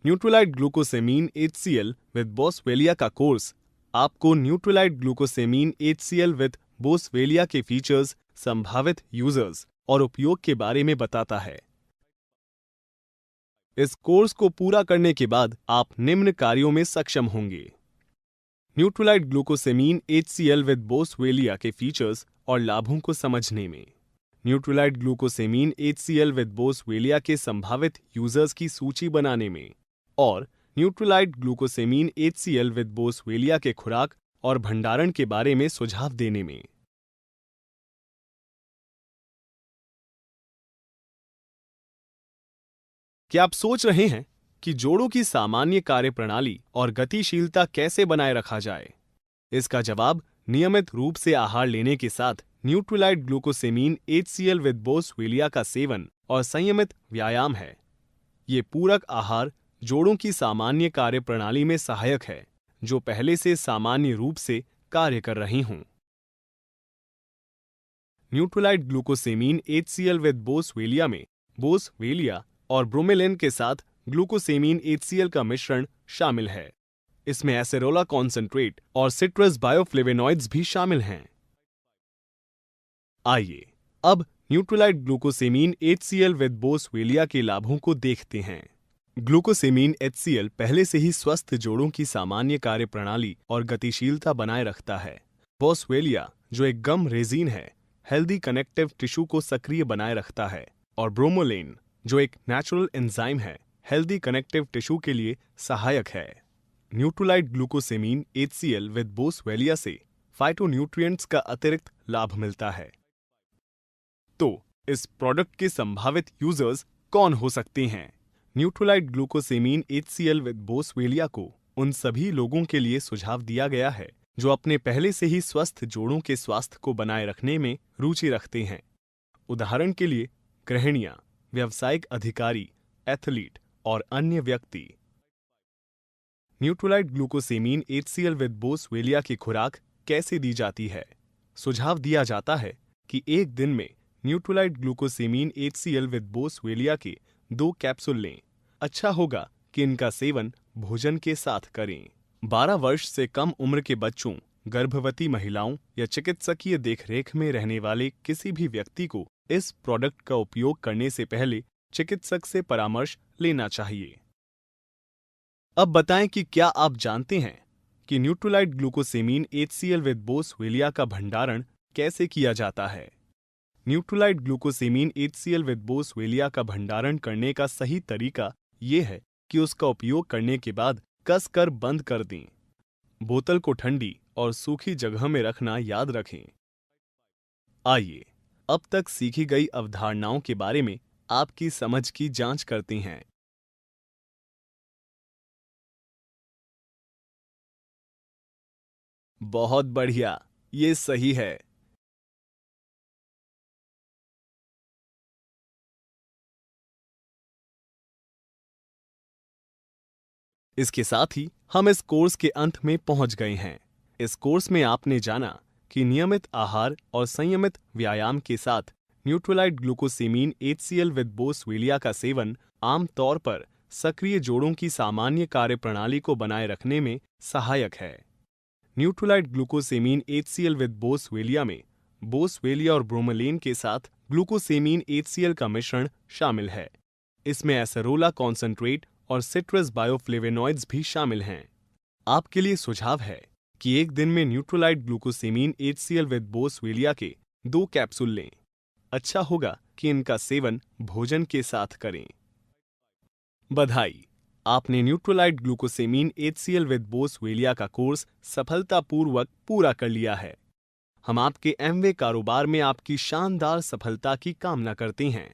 Nutrilite ग्लूकोसेमीन HCl with बोसवेलिया का course आपको Nutrilite ग्लूकोसेमीन HCl with बोसवेलिया के फीचर्स, संभावित यूजर्स और उपयोग के बारे में बताता है। इस कोर्स को पूरा करने के बाद आप निम्न कार्यों में सक्षम होंगे: न्यूट्रलाइट ग्लूकोसेमीन HCl विद बोसवेलिया के फीचर्स और लाभों को समझने में, न्यूट्रलाइट ग्लूकोसेमीन HCl विद बोसवेलिया के संभावित यूजर्स की सूची बनाने में और न्यूट्रलाइट ग्लूकोसेमीन HCl विद बोसवेलिया के खुराक और भंडारण के बारे में सुझाव देने में। क्या आप सोच रहे हैं कि जोड़ों की सामान्य कार्यप्रणाली और गतिशीलता कैसे बनाए रखा जाए? इसका जवाब नियमित रूप से आहार लेने के साथ न्यूट्रलाइट ग्लूकोसेमीन HCl विद बोसवेलिया का सेवन और संयमित व्यायाम है। ये पूरक आहार जोड़ों की सामान्य कार्यप्रणाली में सहायक है, जो पहले से सामान्य रूप से कार्य कर रही हों। न्यूट्रलाइट ग्लूकोसेमीन HCl विद बोसवेलिया में बोसवेलिया और ब्रोमेलिन के साथ ग्लूकोसेमीन HCl का मिश्रण शामिल है। इसमें एसेरोला कॉन्सेंट्रेट और सिट्रस बायोफ्लेवेनॉइड्स भी शामिल हैं। आइए अब न्यूट्रलाइट ग्लूकोसेमीन HCl विद बोसवेलिया के लाभों को देखते हैं। ग्लूकोसेमीन HCl पहले से ही स्वस्थ जोड़ों की सामान्य कार्यप्रणाली और गतिशीलता बनाए रखता है। बोसवेलिया, जो एक गम रेजिन है, हेल्दी कनेक्टिव टिश्यू को सक्रिय बनाए रखता है, और ब्रोमोलेन, जो एक नेचुरल एंजाइम है, हेल्दी कनेक्टिव टिश्यू के लिए सहायक है। न्यूट्रलाइट ग्लूकोसेमीन HCl विद बोसवेलिया से फाइटोन्यूट्रिएंट्स का अतिरिक्त लाभ मिलता है। तो इस प्रोडक्ट के संभावित यूजर्स कौन हो सकते हैं? न्यूट्रलाइट ग्लूकोसेमीन HCl विद बोसवेलिया को उन सभी लोगों के लिए सुझाव दिया गया है जो अपने पहले से ही स्वस्थ जोड़ों के स्वास्थ्य को बनाए रखने में रुचि रखते हैं। उदाहरण के लिए गृहिणियां, व्यावसायिक अधिकारी, एथलीट और अन्य व्यक्ति। न्यूट्रलाइट ग्लूकोसेमीन HCl विद बोसवेलिया की खुराक कैसे दी जाती है? सुझाव दिया जाता है कि एक दिन में न्यूट्रलाइट ग्लूकोसेमीन HCl विद बोसवेलिया के 2 कैप्सूल लें। अच्छा होगा कि इनका सेवन भोजन के साथ करें। 12 वर्ष से कम उम्र के बच्चों, गर्भवती महिलाओं या चिकित्सकीय देखरेख में रहने वाले किसी भी व्यक्ति को इस प्रोडक्ट का उपयोग करने से पहले चिकित्सक से परामर्श लेना चाहिए। अब बताएं कि क्या आप जानते हैं कि न्यूट्रलाइट ग्लूकोसेमीन HCl विद बोसवेलिया का भंडारण कैसे किया जाता है? न्यूट्रलाइट ग्लूकोसेमीन HCl विद बोसवेलिया का भंडारण करने का सही तरीका ये है कि उसका उपयोग करने के बाद कसकर बंद कर दें। बोतल को ठंडी और सूखी जगह में रखना याद रखें। आइए अब तक सीखी गई अवधारणाओं के बारे में आपकी समझ की जांच करते हैं। बहुत बढ़िया, ये सही है। इसके साथ ही हम इस कोर्स के अंत में पहुंच गए हैं। इस कोर्स में आपने जाना कि नियमित आहार और संयमित व्यायाम के साथ न्यूट्रलाइट ग्लूकोसेमीन HCl विद बोसवेलिया का सेवन आम तौर पर सक्रिय जोड़ों की सामान्य कार्यप्रणाली को बनाए रखने में सहायक है। न्यूट्रलाइट ग्लूकोसेमीन HCl विद बोसवेलिया में बोसवेलिया और ब्रोमेलिन के साथ ग्लूकोसेमीन HCl का मिश्रण शामिल है। इसमें एसेरोला कॉन्सेंट्रेट और सिट्रस बायोफ्लेवेनॉइड्स भी शामिल हैं। आपके लिए सुझाव है कि एक दिन में न्यूट्रलाइट ग्लूकोसेमीन HCl विद बोसवेलिया के 2 कैप्सूल लें। अच्छा होगा कि इनका सेवन भोजन के साथ करें। बधाई, आपने न्यूट्रलाइट ग्लूकोसेमीन HCl विद बोसवेलिया का कोर्स सफलतापूर्वक पूरा कर लिया है। हम आपके एमवे कारोबार में आपकी शानदार सफलता की कामना करते हैं।